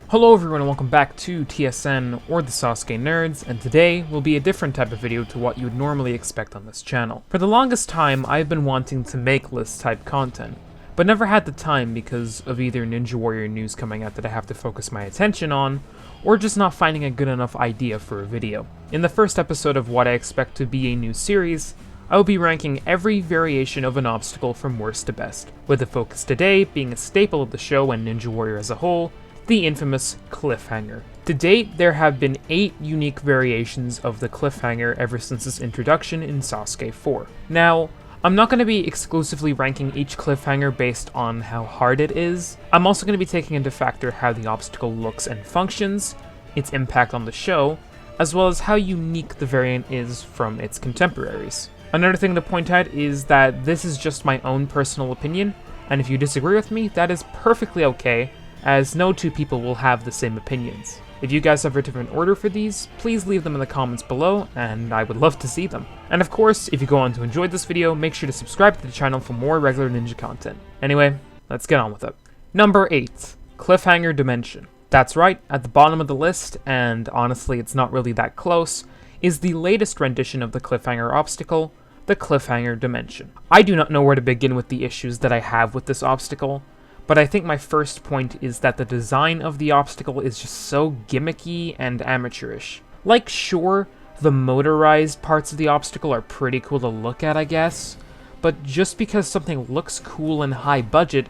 Hello everyone and welcome back to TSN or the SASUKE Nerds, and today will be a different type of video to what you would normally expect on this channel. For the longest time, I've been wanting to make list type content, but never had the time because of either Ninja Warrior news coming out that I have to focus my attention on, or just not finding a good enough idea for a video. In the first episode of what I expect to be a new series, I will be ranking every variation of an obstacle from worst to best, with the focus today being a staple of the show and Ninja Warrior as a whole, the infamous Cliffhanger. To date, there have been 8 unique variations of the Cliffhanger ever since its introduction in SASUKE 4. Now, I'm not going to be exclusively ranking each Cliffhanger based on how hard it is. I'm also going to be taking into factor how the obstacle looks and functions, its impact on the show, as well as how unique the variant is from its contemporaries. Another thing to point out is that this is just my own personal opinion, and if you disagree with me, that is perfectly okay, as no two people will have the same opinions. If you guys have a different order for these, please leave them in the comments below, and I would love to see them. And of course, if you go on to enjoy this video, make sure to subscribe to the channel for more regular ninja content. Anyway, let's get on with it. Number 8. Cliffhanger Dimension. That's right, at the bottom of the list, and honestly it's not really that close, is the latest rendition of the Cliffhanger obstacle, the Cliffhanger Dimension. I do not know where to begin with the issues that I have with this obstacle, but I think my first point is that the design of the obstacle is just so gimmicky and amateurish. Like, sure, the motorized parts of the obstacle are pretty cool to look at, I guess, but just because something looks cool and high budget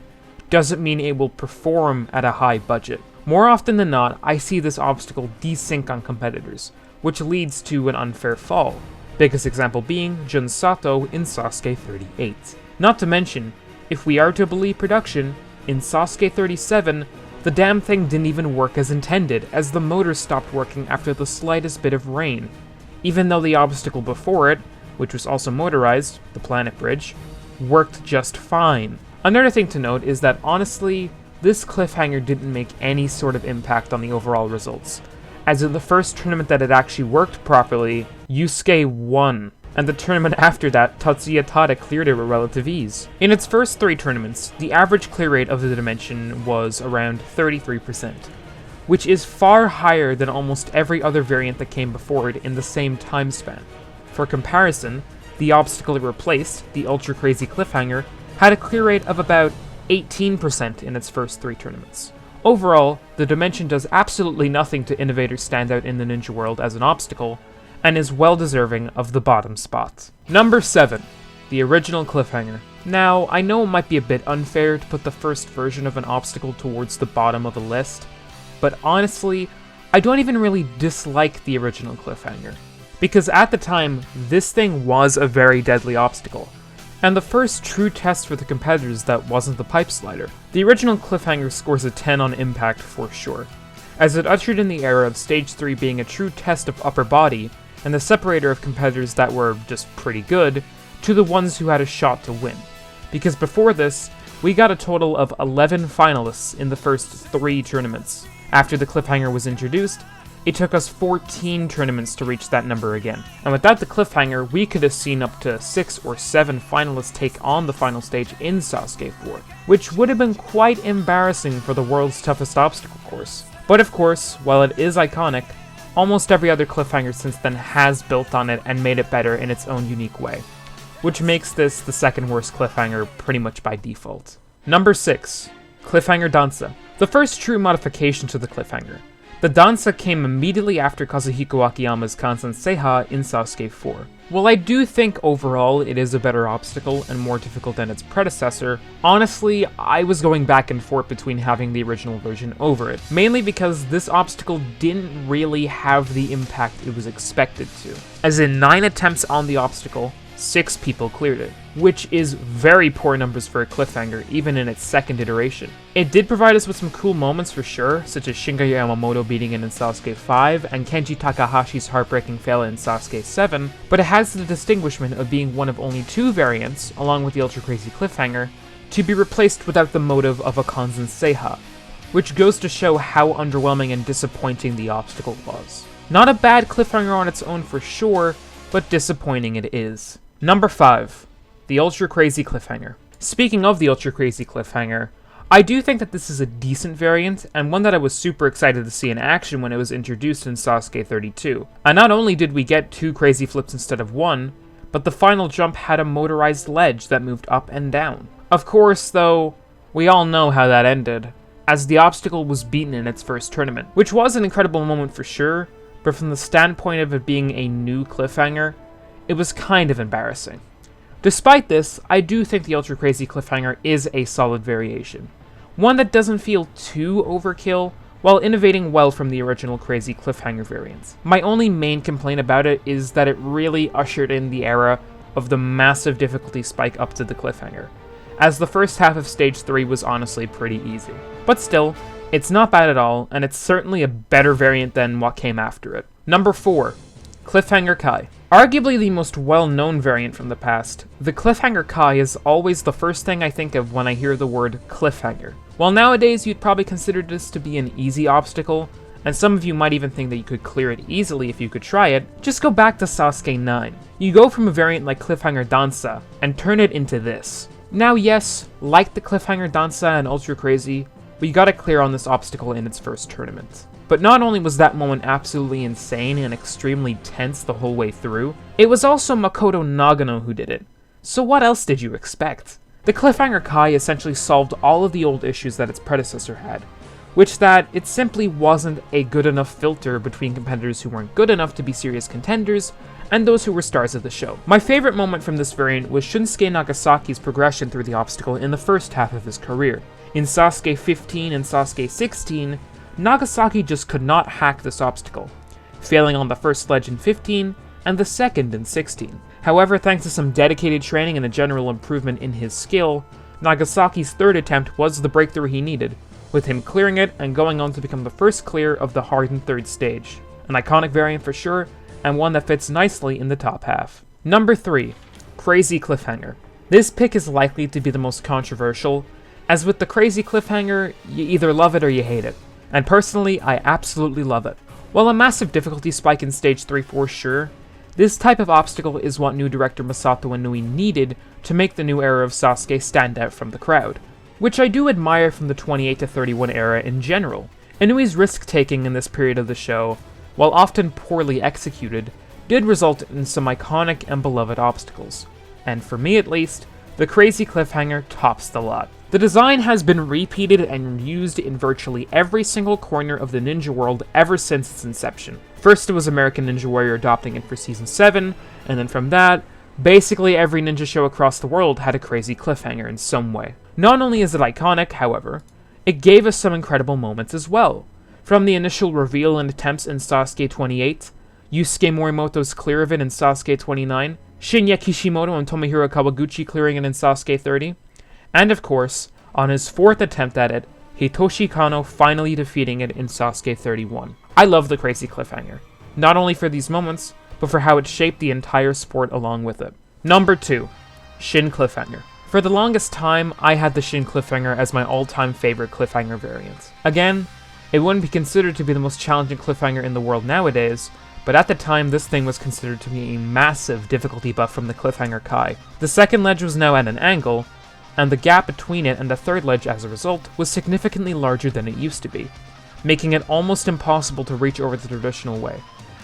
doesn't mean it will perform at a high budget. More often than not, I see this obstacle desync on competitors, which leads to an unfair fall. Biggest example being Jun Sato in SASUKE 38. Not to mention, if we are to believe production, in SASUKE 37, the damn thing didn't even work as intended, as the motor stopped working after the slightest bit of rain, even though the obstacle before it, which was also motorized, the Planet Bridge, worked just fine. Another thing to note is that honestly, this Cliffhanger didn't make any sort of impact on the overall results, as in the first tournament that it actually worked properly, Yusuke won, and the tournament after that, Tatsuya Tada cleared it with relative ease. In its first 3 tournaments, the average clear rate of the Dimension was around 33%, which is far higher than almost every other variant that came before it in the same time span. For comparison, the obstacle it replaced, the Ultra Crazy Cliffhanger, had a clear rate of about 18% in its first 3 tournaments. Overall, the Dimension does absolutely nothing to innovators stand out in the ninja world as an obstacle, and is well deserving of the bottom spot. Number 7. The original Cliffhanger. Now, I know it might be a bit unfair to put the first version of an obstacle towards the bottom of the list, but honestly, I don't even really dislike the original Cliffhanger, because at the time, this thing was a very deadly obstacle, and the first true test for the competitors that wasn't the pipe slider. The original Cliffhanger scores a 10 on impact for sure, as it ushered in the era of Stage 3 being a true test of upper body, and the separator of competitors that were just pretty good, to the ones who had a shot to win. Because before this, we got a total of 11 finalists in the first 3 tournaments. After the Cliffhanger was introduced, it took us 14 tournaments to reach that number again. And without the Cliffhanger, we could have seen up to 6 or 7 finalists take on the final stage in SASUKE 4, which would have been quite embarrassing for the world's toughest obstacle course. But of course, while it is iconic, almost every other Cliffhanger since then has built on it and made it better in its own unique way, which makes this the second worst Cliffhanger pretty much by default. Number 6. Cliffhanger Dancer. The first true modification to the Cliffhanger. The Dancer came immediately after Kazuhiko Akiyama's Kansen Seiha in SASUKE 4. While I do think overall it is a better obstacle and more difficult than its predecessor, honestly, I was going back and forth between having the original version over it, mainly because this obstacle didn't really have the impact it was expected to. As in 9 attempts on the obstacle, 6 people cleared it, which is very poor numbers for a Cliffhanger even in its second iteration. It did provide us with some cool moments for sure, such as Shingo Yamamoto beating it in SASUKE 5 and Kenji Takahashi's heartbreaking fail in SASUKE 7, but it has the distinguishment of being one of only 2 variants, along with the Ultra Crazy Cliffhanger, to be replaced without the motive of a Kanzen Seiha, which goes to show how underwhelming and disappointing the obstacle was. Not a bad Cliffhanger on its own for sure, but disappointing it is. Number 5. the Ultra Crazy Cliffhanger. Speaking of the Ultra Crazy Cliffhanger, I do think that this is a decent variant, and one that I was super excited to see in action when it was introduced in Sasuke 32. And not only did we get 2 crazy flips instead of 1, but the final jump had a motorized ledge that moved up and down. Of course, though, we all know how that ended, as the obstacle was beaten in its first tournament, which was an incredible moment for sure, but from the standpoint of it being a new cliffhanger, it was kind of embarrassing. Despite this, I do think the Ultra Crazy Cliffhanger is a solid variation. One that doesn't feel too overkill, while innovating well from the original Crazy Cliffhanger variants. My only main complaint about it is that it really ushered in the era of the massive difficulty spike up to the cliffhanger, as the first half of Stage 3 was honestly pretty easy. But still, it's not bad at all, and it's certainly a better variant than what came after it. Number 4. Cliffhanger Kai. Arguably the most well-known variant from the past, the Cliffhanger Kai is always the first thing I think of when I hear the word cliffhanger. While nowadays you'd probably consider this to be an easy obstacle, and some of you might even think that you could clear it easily if you could try it, just go back to Sasuke 9. You go from a variant like Cliffhanger Dancer, and turn it into this. Now yes, like the Cliffhanger Dancer and Ultra Crazy, we gotta clear on this obstacle in its first tournament. But not only was that moment absolutely insane and extremely tense the whole way through, it was also Makoto Nagano who did it. So what else did you expect? The Cliffhanger Kai essentially solved all of the old issues that its predecessor had, which that it simply wasn't a good enough filter between competitors who weren't good enough to be serious contenders and those who were stars of the show. My favorite moment from this variant was Shunsuke Nagasaki's progression through the obstacle in the first half of his career. In Sasuke 15 and Sasuke 16, Nagasaki just could not hack this obstacle, failing on the first ledge in 15 and the second in 16. However, thanks to some dedicated training and a general improvement in his skill, Nagasaki's third attempt was the breakthrough he needed, with him clearing it and going on to become the first clear of the hardened third stage. An iconic variant for sure, and one that fits nicely in the top half. Number 3. Crazy Cliffhanger. This pick is likely to be the most controversial, as with the Crazy Cliffhanger, you either love it or you hate it. And personally, I absolutely love it. While a massive difficulty spike in Stage 3 for sure, this type of obstacle is what new director Masato Inui needed to make the new era of Sasuke stand out from the crowd, which I do admire from the 28 to 31 era in general. Inui's risk-taking in this period of the show, while often poorly executed, did result in some iconic and beloved obstacles, and for me at least, the Crazy Cliffhanger tops the lot. The design has been repeated and used in virtually every single corner of the ninja world ever since its inception. First it was American Ninja Warrior adopting it for Season 7, and then from that, basically every ninja show across the world had a Crazy Cliffhanger in some way. Not only is it iconic, however, it gave us some incredible moments as well. From the initial reveal and attempts in Sasuke 28, Yusuke Morimoto's clear of it in Sasuke 29, Shinya Kishimoto and Tomohiro Kawaguchi clearing it in Sasuke 30, and of course, on his 4th attempt at it, Hitoshi Kano finally defeating it in Sasuke 31. I love the Crazy Cliffhanger, not only for these moments, but for how it shaped the entire sport along with it. Number 2. Shin Cliffhanger. For the longest time, I had the Shin Cliffhanger as my all-time favorite Cliffhanger variant. Again, it wouldn't be considered to be the most challenging Cliffhanger in the world nowadays, but at the time this thing was considered to be a massive difficulty buff from the Cliffhanger Kai. The second ledge was now at an angle, and the gap between it and the third ledge as a result was significantly larger than it used to be, making it almost impossible to reach over the traditional way,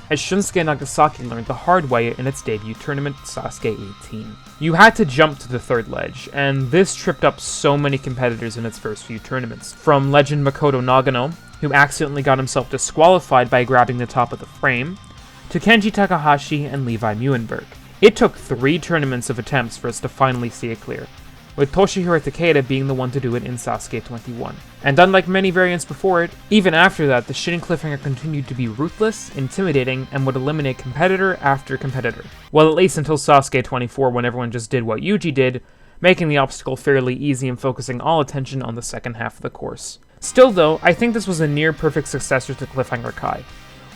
as Shunsuke Nagasaki learned the hard way in its debut tournament, Sasuke 18. You had to jump to the third ledge, and this tripped up so many competitors in its first few tournaments, from legend Makoto Nagano, who accidentally got himself disqualified by grabbing the top of the frame, to Kenji Takahashi and Levi Muenberg. It took 3 tournaments of attempts for us to finally see it clear, with Toshihiro Takeda being the one to do it in Sasuke 21. And unlike many variants before it, even after that, the Shin Cliffhanger continued to be ruthless, intimidating, and would eliminate competitor after competitor. Well, at least until Sasuke 24, when everyone just did what Yuji did, making the obstacle fairly easy and focusing all attention on the second half of the course. Still though, I think this was a near-perfect successor to Cliffhanger Kai.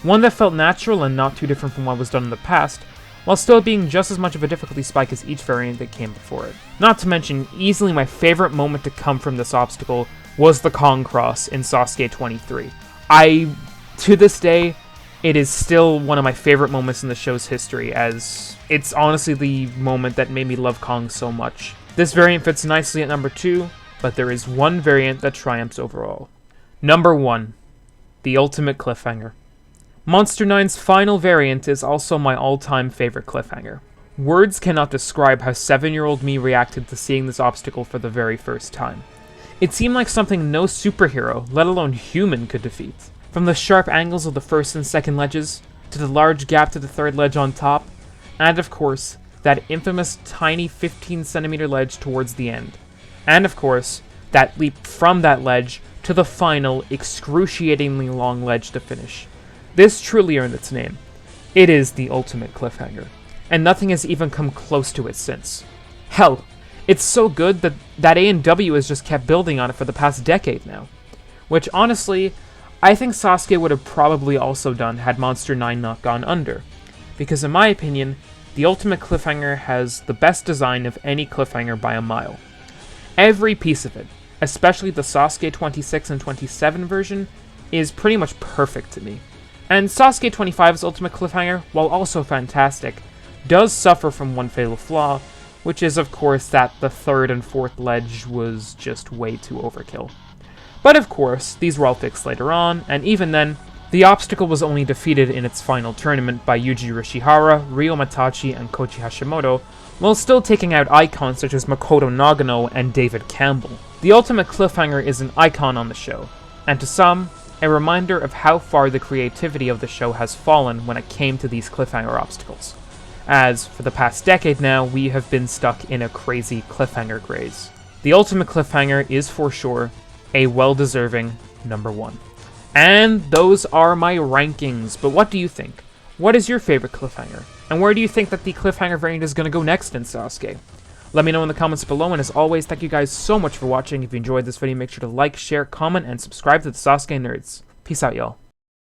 One that felt natural and not too different from what was done in the past, while still being just as much of a difficulty spike as each variant that came before it. Not to mention, easily my favorite moment to come from this obstacle was the Kong Cross in Sasuke 23. To this day, it is still one of my favorite moments in the show's history, as it's honestly the moment that made me love Kong so much. This variant fits nicely at number 2, but there is one variant that triumphs overall. Number 1. The Ultimate Cliffhanger. Monster 9's final variant is also my all-time favorite cliffhanger. Words cannot describe how 7-year-old me reacted to seeing this obstacle for the very first time. It seemed like something no superhero, let alone human, could defeat. From the sharp angles of the first and second ledges, to the large gap to the third ledge on top, and of course, that infamous tiny 15cm ledge towards the end. And of course, that leap from that ledge to the final, excruciatingly long ledge to finish. This truly earned its name. It is the ultimate cliffhanger, and nothing has even come close to it since. Hell, it's so good that A&W has just kept building on it for the past decade now. Which honestly, I think Sasuke would have probably also done had Monster 9 not gone under. Because in my opinion, the ultimate cliffhanger has the best design of any cliffhanger by a mile. Every piece of it, especially the Sasuke 26 and 27 version, is pretty much perfect to me. And Sasuke 25's ultimate cliffhanger, while also fantastic, does suffer from one fatal flaw, which is of course that the third and fourth ledge was just way too overkill. But of course, these were all fixed later on, and even then, the obstacle was only defeated in its final tournament by Yuji Yoshihara, Ryo Matachi, and Koji Hashimoto, while still taking out icons such as Makoto Nagano and David Campbell. The ultimate cliffhanger is an icon on the show, and to some, a reminder of how far the creativity of the show has fallen when it came to these cliffhanger obstacles. As, for the past decade now, we have been stuck in a crazy cliffhanger craze. The ultimate cliffhanger is for sure a well-deserving number 1. And those are my rankings, but what do you think? What is your favorite cliffhanger? And where do you think that the cliffhanger variant is going to go next in Sasuke? Let me know in the comments below, and as always, thank you guys so much for watching. If you enjoyed this video, make sure to like, share, comment, and subscribe to the Sasuke Nerds. Peace out, y'all.